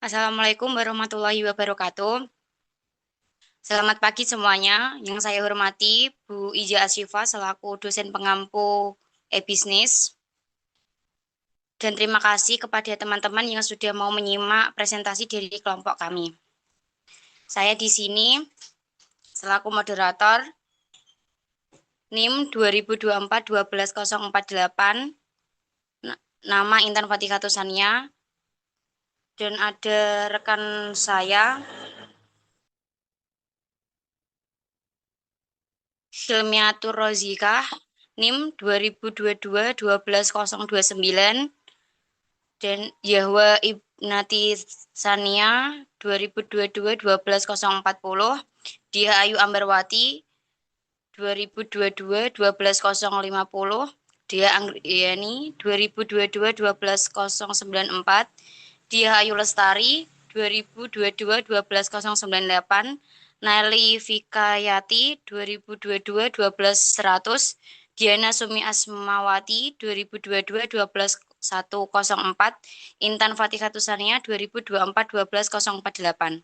Assalamualaikum warahmatullahi wabarakatuh. Selamat pagi semuanya. Yang saya hormati Bu Ija Asyifa selaku dosen pengampu e-bisnis. Dan terima kasih kepada teman-teman yang sudah mau menyimak presentasi dari kelompok kami. Saya di sini selaku moderator NIM 2024-12048, nama Intan Fatika Tusania, dan ada rekan saya Hilmiatur Rozikah, NIM 2022-12029, dan Yahwa Ibnati Sania 2022-12040, Dia Ayu Ambarwati 2022-12050, Dia Anggriani 2022-12094, Dia Ayu Lestari 2022-12098, Naili Fikayati 2022-12100, Diana Sumi Asmawati 2022-12104, Intan Fatihah Tusania 2024-12048.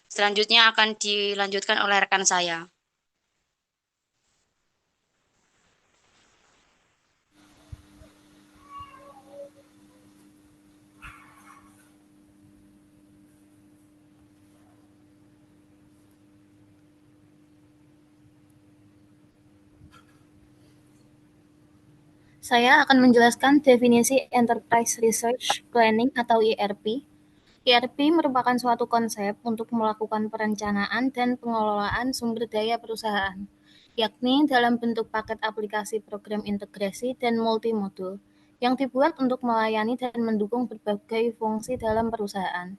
Selanjutnya akan dilanjutkan oleh rekan saya. Saya akan menjelaskan definisi Enterprise Research Planning atau ERP. ERP merupakan suatu konsep untuk melakukan perencanaan dan pengelolaan sumber daya perusahaan, yakni dalam bentuk paket aplikasi program integrasi dan multimodul, yang dibuat untuk melayani dan mendukung berbagai fungsi dalam perusahaan,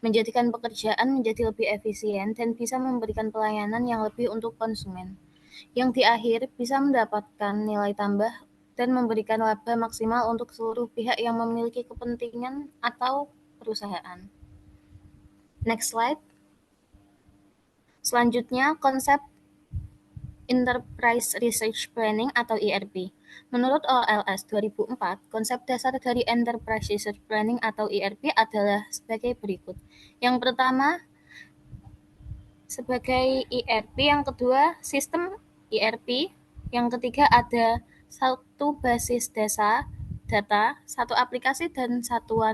menjadikan pekerjaan menjadi lebih efisien dan bisa memberikan pelayanan yang lebih untuk konsumen, yang di akhir bisa mendapatkan nilai tambah dan memberikan laba maksimal untuk seluruh pihak yang memiliki kepentingan atau perusahaan. Next slide. Selanjutnya, konsep Enterprise Research Planning atau ERP. Menurut OLS 2004, konsep dasar dari Enterprise Research Planning atau ERP adalah sebagai berikut. Yang pertama, sebagai ERP, yang kedua, sistem ERP, yang ketiga ada satu basis data, satu aplikasi, dan satu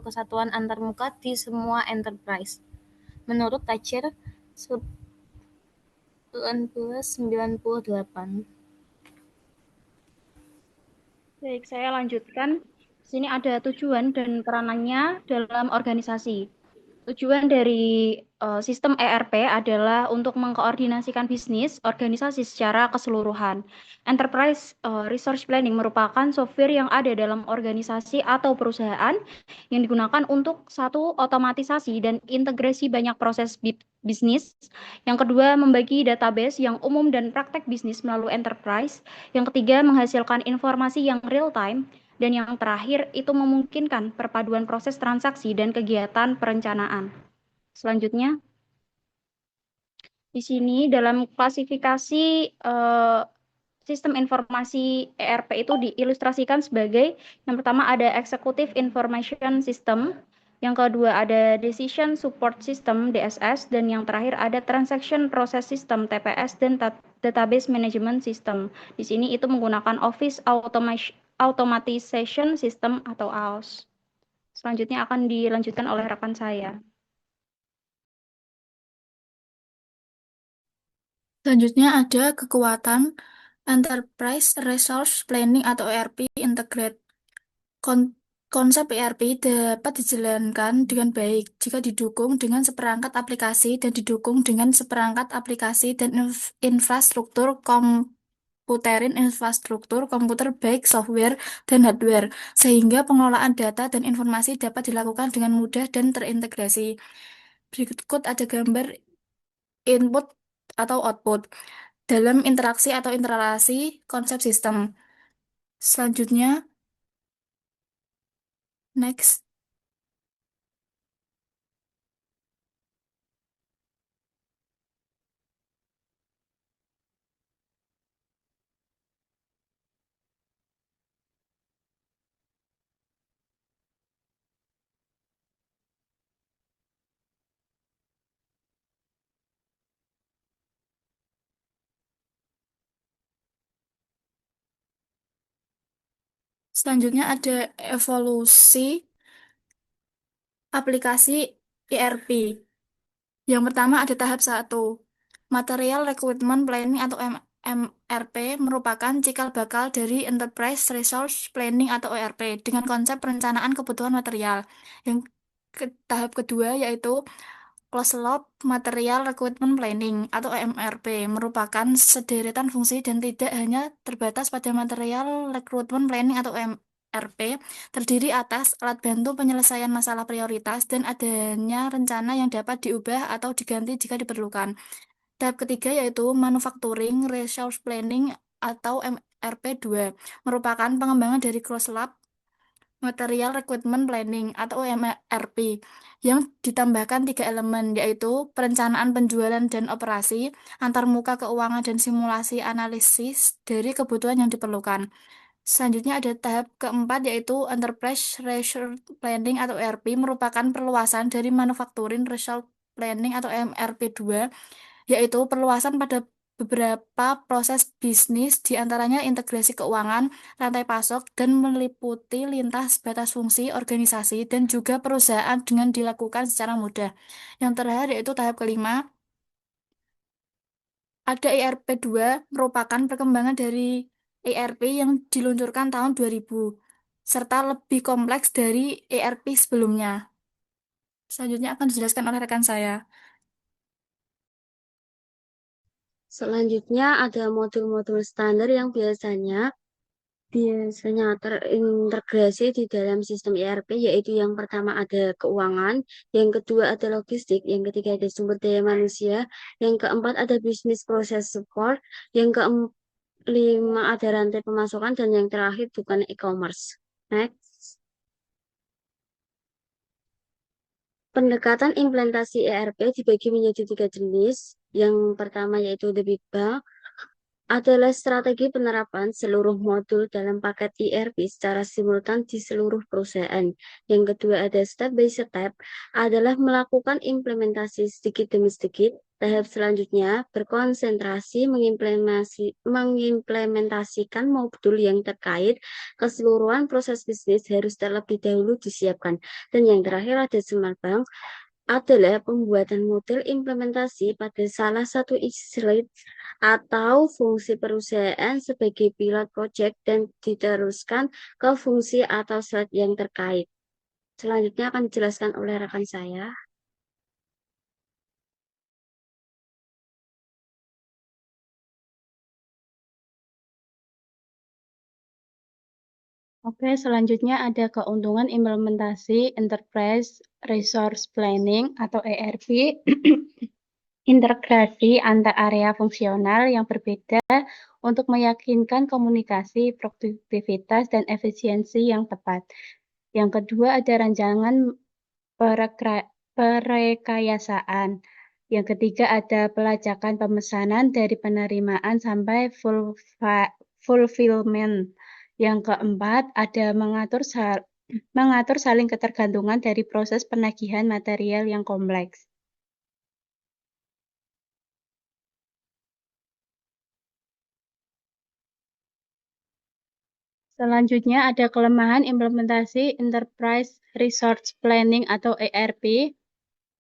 kesatuan antarmuka di semua enterprise. Menurut Thatcher 1998. Baik, saya lanjutkan. Di sini ada tujuan dan peranannya dalam organisasi. Tujuan dari sistem ERP adalah untuk mengkoordinasikan bisnis organisasi secara keseluruhan. Enterprise Resource Planning merupakan software yang ada dalam organisasi atau perusahaan yang digunakan untuk satu, otomatisasi dan integrasi banyak proses bisnis. Yang kedua, membagi database yang umum dan praktek bisnis melalui enterprise. Yang ketiga, menghasilkan informasi yang real time. Dan yang terakhir, itu memungkinkan perpaduan proses transaksi dan kegiatan perencanaan. Selanjutnya, di sini dalam klasifikasi sistem informasi ERP itu diilustrasikan sebagai yang pertama ada Executive Information System, yang kedua ada Decision Support System DSS, dan yang terakhir ada Transaction Process System TPS dan Database Management System. Di sini itu menggunakan Office Automatization System atau AOS. Selanjutnya akan dilanjutkan oleh rekan saya. Selanjutnya ada kekuatan Enterprise Resource Planning atau ERP Integrate. Konsep ERP dapat dijalankan dengan baik jika didukung dengan seperangkat aplikasi dan didukung dengan seperangkat aplikasi dan infrastruktur infrastruktur komputer baik software dan hardware, sehingga pengelolaan data dan informasi dapat dilakukan dengan mudah dan terintegrasi. Berikut ada gambar input atau output dalam interaksi atau interrelasi konsep sistem. Selanjutnya, next. Selanjutnya ada evolusi aplikasi ERP. Yang pertama ada tahap 1. Material Requirement Planning atau MRP merupakan cikal bakal dari Enterprise Resource Planning atau ERP dengan konsep perencanaan kebutuhan material. Yang tahap kedua yaitu Closed Loop Material Requirement Planning atau MRP merupakan sederetan fungsi dan tidak hanya terbatas pada Material Recruitment Planning atau MRP, terdiri atas alat bantu penyelesaian masalah prioritas dan adanya rencana yang dapat diubah atau diganti jika diperlukan. Tahap ketiga yaitu Manufacturing Resource Planning atau MRP2 merupakan pengembangan dari Closed Loop Material Requirement Planning atau MRP yang ditambahkan 3 elemen yaitu perencanaan penjualan dan operasi, antarmuka keuangan dan simulasi analisis dari kebutuhan yang diperlukan. Selanjutnya ada tahap keempat yaitu Enterprise Resource Planning atau ERP merupakan perluasan dari Manufacturing Resource Planning atau MRP2 yaitu perluasan pada beberapa proses bisnis, di antaranya integrasi keuangan, rantai pasok, dan meliputi lintas batas fungsi organisasi dan juga perusahaan dengan dilakukan secara mudah. Yang terakhir yaitu tahap kelima, ada ERP2 merupakan perkembangan dari ERP yang diluncurkan tahun 2000, serta lebih kompleks dari ERP sebelumnya. Selanjutnya akan dijelaskan oleh rekan saya. Selanjutnya ada modul-modul standar yang biasanya terintegrasi di dalam sistem ERP, yaitu yang pertama ada keuangan, yang kedua ada logistik, yang ketiga ada sumber daya manusia, yang keempat ada business process support, yang kelima ada rantai pemasukan, dan yang terakhir bukan e-commerce. Next. Pendekatan implementasi ERP dibagi menjadi 3 jenis. Yang pertama yaitu The Big Bang, adalah strategi penerapan seluruh modul dalam paket ERP secara simultan di seluruh perusahaan. Yang kedua ada step by step, adalah melakukan implementasi sedikit demi sedikit. Tahap selanjutnya berkonsentrasi mengimplementasikan modul yang terkait keseluruhan proses bisnis harus terlebih dahulu disiapkan. Dan yang terakhir ada Smart Bank, adalah pembuatan model implementasi pada salah satu slide atau fungsi perusahaan sebagai pilot project dan diteruskan ke fungsi atau slide yang terkait. Selanjutnya akan dijelaskan oleh rekan saya. Oke, selanjutnya ada keuntungan implementasi Enterprise Resource Planning atau ERP. Integrasi antar area fungsional yang berbeda untuk meyakinkan komunikasi, produktivitas, dan efisiensi yang tepat. Yang kedua ada rancangan perekayasaan. Yang ketiga ada pelacakan pemesanan dari penerimaan sampai fulfillment. Yang keempat ada mengatur saling ketergantungan dari proses penagihan material yang kompleks. Selanjutnya ada kelemahan implementasi Enterprise Resource Planning atau ERP.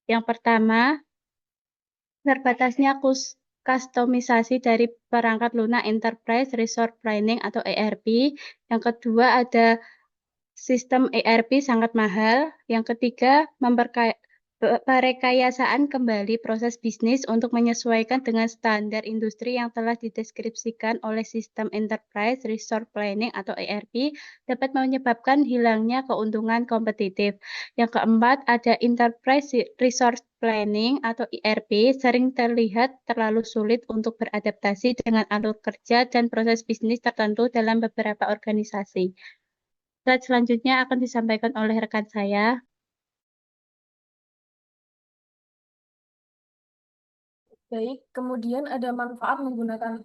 Yang pertama, terbatasnya kustomisasi dari perangkat lunak Enterprise Resource Planning atau ERP. Yang kedua ada sistem ERP sangat mahal. Yang ketiga, perekayasaan kembali proses bisnis untuk menyesuaikan dengan standar industri yang telah dideskripsikan oleh sistem Enterprise Resource Planning atau ERP dapat menyebabkan hilangnya keuntungan kompetitif. Yang keempat, ada Enterprise Resource Planning atau ERP sering terlihat terlalu sulit untuk beradaptasi dengan alur kerja dan proses bisnis tertentu dalam beberapa organisasi. Slide selanjutnya akan disampaikan oleh rekan saya. Baik, kemudian ada manfaat menggunakan